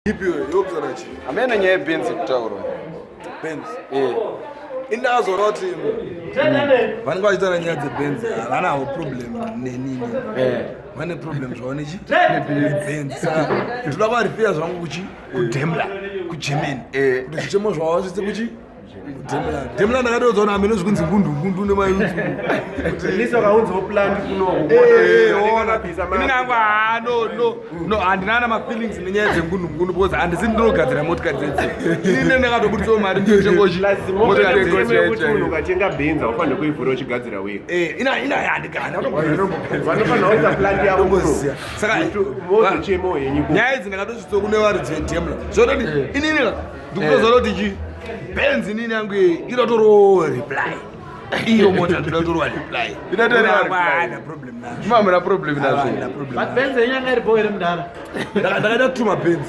Ipi yokuzona chi amene nye Benz kutauro Benz inazo roti vanenge vachitaura nyaya dzebenz havanawo problem nenini vane problem zvaone chi nebenz saka ndoda kuvarifira zvangu kuchi kudhemla kugermany kuti zvichemo zvavo zvise kuchi Demla ndakatodzona amene zvikunzi ngundu no handinana mafeelings nenyaya dzengundu because handisi ndinogadzira motikari dzedze inine ndakatobuditsawo mari nditengochi ukatenga benza ufanira kuivhura uchigadzira wega saka nyaya idzi ndakatosvitsa kune vari dzedemla zvototi inini ndikutoziva kuti chi Benz nini yangu inotoro reply iyo mota ndinotorwa reply inotorwa problem mama na problem nazo but Benz inyanga iri boy remdara ndakada kutuma Benz